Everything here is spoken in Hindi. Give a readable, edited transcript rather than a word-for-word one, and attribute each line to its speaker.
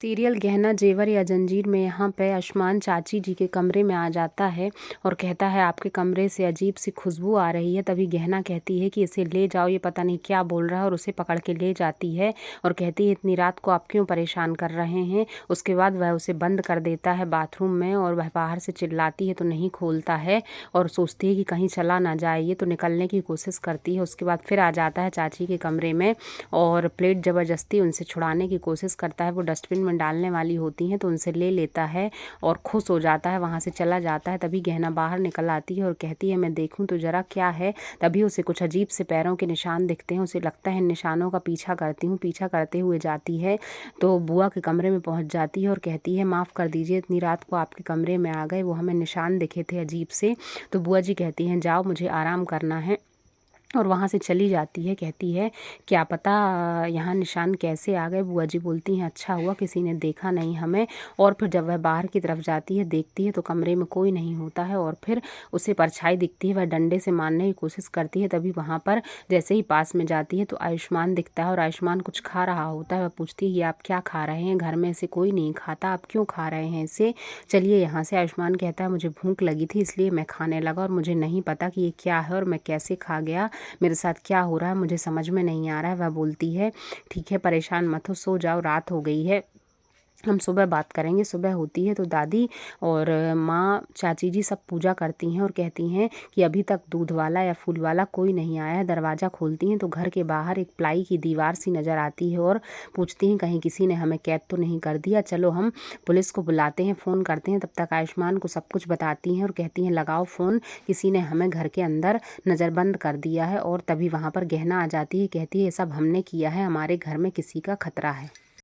Speaker 1: सीरियल गहना जेवर या जंजीर में यहाँ पे आयुष्मान चाची जी के कमरे में आ जाता है और कहता है आपके कमरे से अजीब सी खुशबू आ रही है। तभी गहना कहती है कि इसे ले जाओ, ये पता नहीं क्या बोल रहा है, और उसे पकड़ के ले जाती है और कहती है इतनी रात को आप क्यों परेशान कर रहे हैं। उसके बाद वह उसे बंद कर देता है बाथरूम में और वह बाहर से चिल्लाती है तो नहीं खोलता है और सोचती है कि कहीं चला ना जाए ये, तो निकलने की कोशिश करती है। उसके बाद फिर आ जाता है चाची के कमरे में और प्लेट ज़बरदस्ती उनसे छुड़ाने की कोशिश करता है। वो डस्टबिन में डालने वाली होती हैं तो उनसे ले लेता है और खुश हो जाता है, वहाँ से चला जाता है। तभी गहना बाहर निकल आती है और कहती है मैं देखूं तो ज़रा क्या है। तभी उसे कुछ अजीब से पैरों के निशान दिखते हैं। उसे लगता है इन निशानों का पीछा करती हूँ। पीछा करते हुए जाती है तो बुआ के कमरे में पहुँच जाती है और कहती है माफ़ कर दीजिए, इतनी रात को आपके कमरे में आ गए, वो हमें निशान दिखे थे अजीब से। तो बुआ जी कहती हैं जाओ, मुझे आराम करना है, और वहाँ से चली जाती है। कहती है क्या पता यहाँ निशान कैसे आ गए। बुआ जी बोलती हैं अच्छा हुआ किसी ने देखा नहीं हमें। और फिर जब वह बाहर की तरफ जाती है देखती है तो कमरे में कोई नहीं होता है और फिर उसे परछाई दिखती है। वह डंडे से मारने की कोशिश करती है। तभी वहाँ पर जैसे ही पास में जाती है तो आयुष्मान दिखता है और आयुष्मान कुछ खा रहा होता है। वह पूछती है ये आप क्या खा रहे हैं, घर में इसे कोई नहीं खाता, आप क्यों खा रहे हैं इसे, चलिए यहाँ से। आयुष्मान कहता है मुझे भूख लगी थी इसलिए मैं खाने लगा और मुझे नहीं पता कि ये क्या है और मैं कैसे खा गया, मेरे साथ क्या हो रहा है मुझे समझ में नहीं आ रहा है। वह बोलती है ठीक है परेशान मत हो, सो जाओ, रात हो गई है, हम सुबह बात करेंगे। सुबह होती है तो दादी और माँ चाची जी सब पूजा करती हैं और कहती हैं कि अभी तक दूध वाला या फूल वाला कोई नहीं आया है। दरवाज़ा खोलती हैं तो घर के बाहर एक प्लाई की दीवार सी नज़र आती है और पूछती हैं कहीं किसी ने हमें कैद तो नहीं कर दिया, चलो हम पुलिस को बुलाते हैं, फ़ोन करते हैं। तब तक आयुष्मान को सब कुछ बताती हैं और कहती हैं लगाओ फ़ोन, किसी ने हमें घर के अंदर नज़रबंद कर दिया है। और तभी वहाँ पर गहना आ जाती है, कहती है ये सब हमने किया है, हमारे घर में किसी का खतरा है।